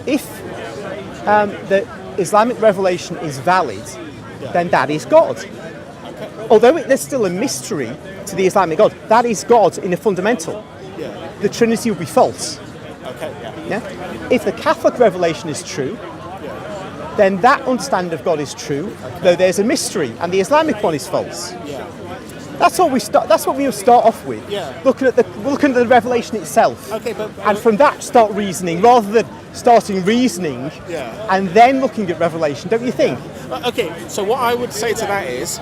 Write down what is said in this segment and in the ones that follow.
If the Islamic revelation is valid, then that is God. Although there's still a mystery to the Islamic God, that is God in a fundamental. The Trinity would be false. If the Catholic revelation is true, then that understanding of God is true, though there's a mystery, and the Islamic one is false. That's what we start. That's what we start off with. Looking at the revelation itself, and from that start reasoning, rather than starting reasoning and then looking at revelation. Don't you think? Okay. So what I would say to that is,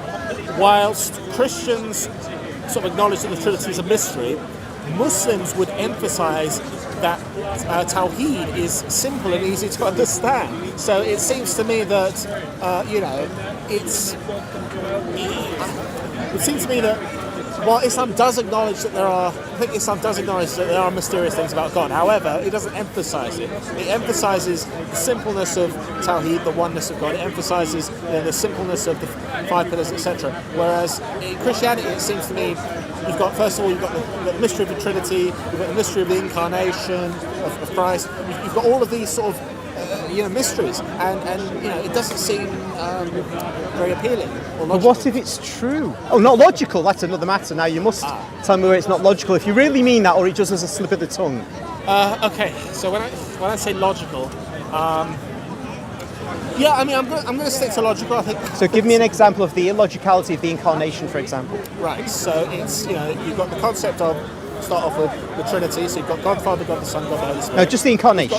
whilst Christians sort of acknowledge that the Trinity is a mystery, Muslims would emphasise that Tawheed is simple and easy to understand. So it seems to me that it seems to me that while Islam does acknowledge that there are mysterious things about God. However, it doesn't emphasise it. It emphasises the simpleness of Tawheed, the oneness of God. It emphasises the simpleness of the five pillars, etc. Whereas in Christianity, it seems to me, you've got the mystery of the Trinity, you've got the mystery of the incarnation of Christ. You've got all of these sort of mysteries, and it doesn't seem very appealing or logical. But what if it's true? Oh, not logical. That's another matter. Now you must tell me where it's not logical. If you really mean that, or it just has a slip of the tongue. Okay. So when I say logical, I'm going to stick to logical. I think. So give me an example of the illogicality of the incarnation, for example. Right. So it's you've got the concept of, start off with the Trinity. So you've got God the Father, God the Son, God the Holy Spirit. No, just the incarnation.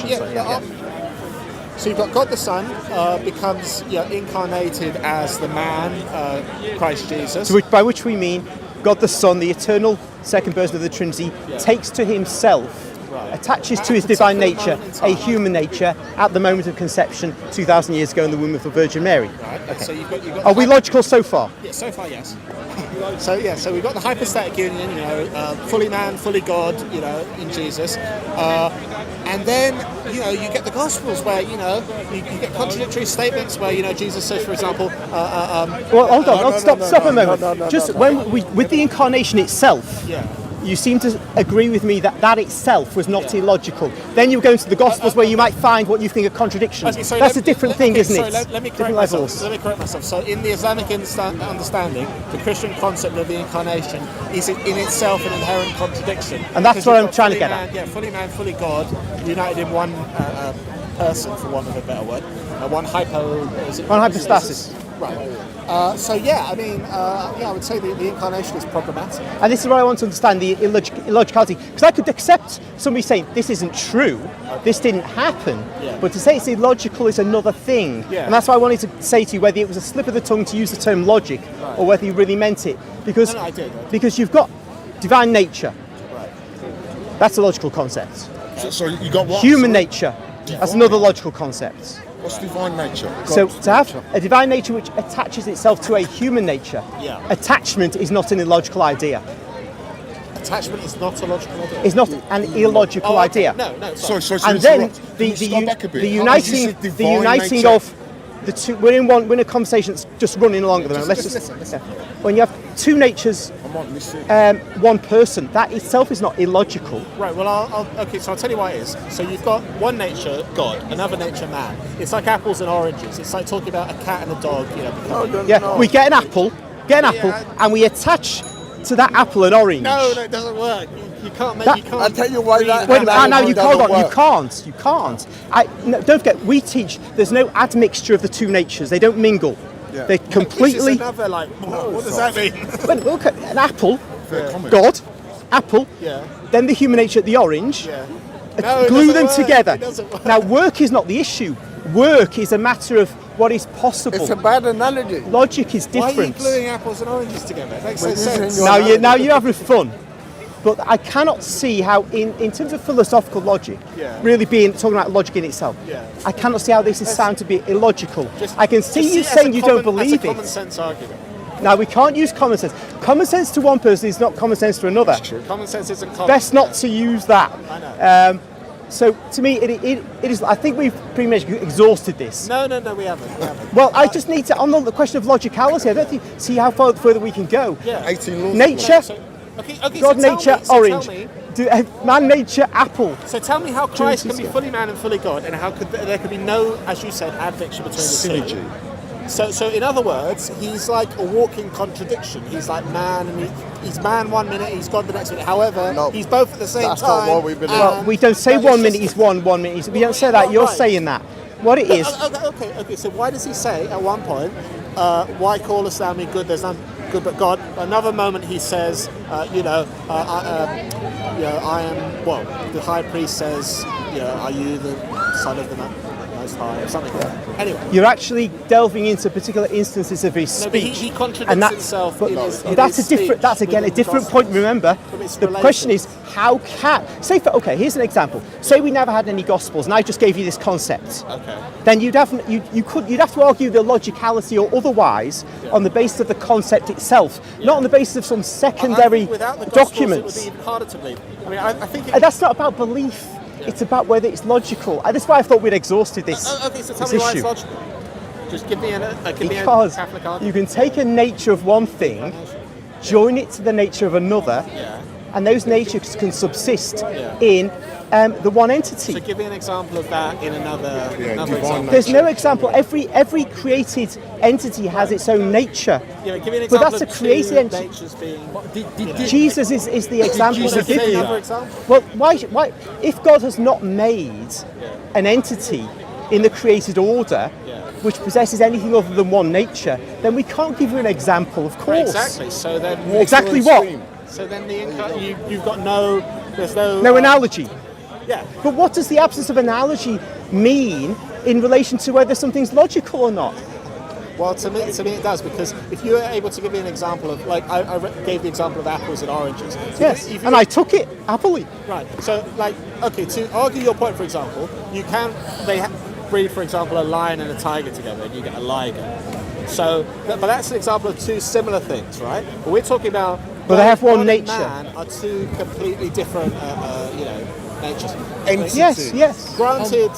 So you've got God the Son becomes incarnated as the man, Christ Jesus. So by which we mean God the Son, the eternal second person of the Trinity, takes to himself, attaches to his divine nature, a human nature, at the moment of conception 2,000 years ago in the womb of the Virgin Mary. Right. Okay. So you've got Are we logical so far? Yeah, so far, yes. So we've got the hypostatic union, fully man, fully God, in Jesus. And then, you get the Gospels where, you get contradictory statements where, Jesus says, for example... well, hold on, stop a moment. With the incarnation itself, you seem to agree with me that itself was not illogical. Then you go into the Gospels where you might find what you think are contradictions. Okay, that's a different thing, isn't it? Let me correct myself. So in the Islamic understanding, the Christian concept of the incarnation is in itself an inherent contradiction. And that's what I'm trying to get at. Yeah, fully man, fully God, united in one person, for want of a better word. One hypostasis. Right. I would say the incarnation is problematic. And this is what I want to understand, the illogicality. Because I could accept somebody saying, this isn't true, this didn't happen, but to say it's illogical is another thing. And that's why I wanted to say to you whether it was a slip of the tongue to use the term logic, or whether you really meant it. Because, I did. Because you've got divine nature. Right. That's a logical concept. So you got what? Human nature. That's another logical concept. What's divine nature? So to have a divine nature which attaches itself to a human nature, attachment is not an illogical idea. Attachment is not a logical idea? It's not an illogical idea. No. Sorry. And then the uniting of the two. We're in a conversation that's just running along at the moment. Let's listen. When you have two natures, one person, that itself is not illogical. Right. Well, so I'll tell you why it is. So you've got one nature, God, another nature, man. It's like apples and oranges. It's like talking about a cat and a dog. We get an apple, and we attach to that apple an orange. No, it doesn't work. You can't make. I'll tell you why that. Wait a minute, now you can't. You can't. No, don't forget, we teach there's no admixture of the two natures. They don't mingle. Yeah. They completely. This is another what does that mean? Well, look at an apple, God, apple, then the human nature, the orange. Glue them together. Now, work is not the issue. Work is a matter of what is possible. It's a bad analogy. Logic is different. Why are you gluing apples and oranges together? It makes no sense. Now you're having fun. But I cannot see how, in terms of philosophical logic, really talking about logic in itself, I cannot see how this is sound to be illogical. I can see you saying you don't believe it. That's a common sense argument. Now, we can't use common sense. Common sense to one person is not common sense to another. That's true. Common sense isn't common. Best not to use that. I know. So, to me, it is. I think we've pretty much exhausted this. No, we haven't. Well, I just need to, on the question of logicality, I don't see how far further we can go. Yeah. 18 laws. Nature, Okay, God so nature tell orange, me, man nature apple. so tell me how Christ can be scale. fully man and fully God, and how there could be no, as you said, admixture between the two. Synergy. So in other words, he's like a walking contradiction. He's like man, and he's man one minute, he's God the next minute. However, No, he's both at the same that's time. not what we believe. Well, we don't say that 1 is minute just- he's one minute he's. We don't say that. You're Right. saying that. What it is. Okay. So why does he say at one point, "Why callest thou me good? There's none good but God." Another moment he says, I am. Well, the high priest says, "Are you the son of the Most High?" or something like that. Anyway, You're actually delving into particular instances of his no, but speech. he contradicts and himself. but in his, in that's his a different. speech That's again a within the different gospel. point. Remember, But it's the related. question is how can okay. Here's an example. Say we never had any gospels, and I just gave you this concept. Okay. Then you'd have to argue the logicality or otherwise on the basis of the concept itself, not on the basis of some I secondary think without the Gospels, documents. it would be even harder to believe. I mean, I think. And that's not about belief. It's about whether it's logical. And that's why I thought we'd exhausted this. Okay, so tell this me why issue. it's logical. Just give me a Because Catholic argument. you can take a nature of one thing, join it to the nature of another, Yeah. and those natures can subsist Yeah. in the one entity. So give me an example of that in another divine example. There's no example. Every created entity has its own nature. Yeah, give me an But example that's of a created two entity. natures being. Jesus is the example to Jesus give say you. another example? Well, why? If God has not made an entity in the created order, which possesses anything other than one nature, then we can't give you an example, of course. Exactly. So then. Exactly what? So then you've got no. There's no. No analogy. Yeah. But what does the absence of analogy mean in relation to whether something's logical or not? Well, to me it does, because if you were able to give me an example of, like, I gave the example of apples and oranges. So Yes, if you- and I took it happily. Right. So, like, okay, to argue your point, for example, they breed, for example, a lion and a tiger together, and you get a liger. So, but that's an example of two similar things, right? But we're talking about. But they have one God and nature. Man are two completely different, natures. Yes, yes. Granted,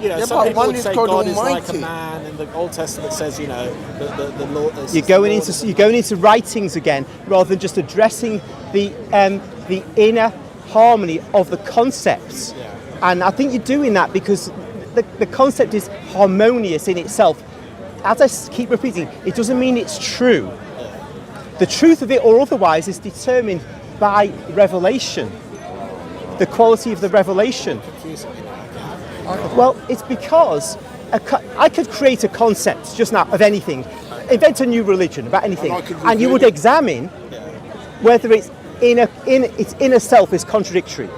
Yeah, some but people one would is say God God is like a Almighty. man, and the Old Testament says, the Lord. You're going into writings again, rather than just addressing the inner harmony of the concepts. Yeah. And I think you're doing that because the concept is harmonious in itself. As I keep repeating, it doesn't mean it's true. The truth of it or otherwise is determined by revelation, the quality of the revelation. Well, it's because I could create a concept just now of anything, invent a new religion about anything, And I could and you review would it. examine whether its inner self is contradictory.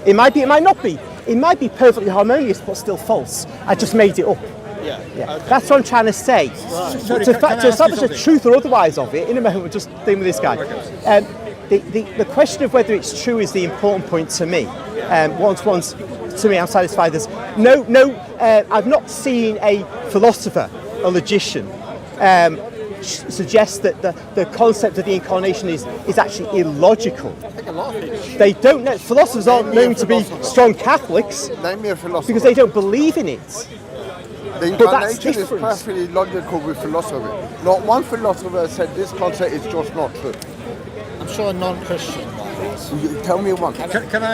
It might be, it might not be. It might be perfectly harmonious, but still false. I just made it up. Yeah. Yeah. Okay. That's what I'm trying to say. Sorry, To can I ask you establish the something? truth or otherwise of it, in a moment, we're just dealing with this guy. The question of whether it's true is the important point to me. Once to me, I'm satisfied. There's I've not seen a philosopher, a logician, suggest that the concept of the incarnation is actually illogical. I think a lot of people. They don't know. Philosophers aren't known to be strong Catholics Name me a philosopher. because they don't believe in it. The But that's incarnation is different. perfectly logical with philosophy. Not one philosopher said this concept is just not true. I'm sure a non-Christian. Tell me one. Can I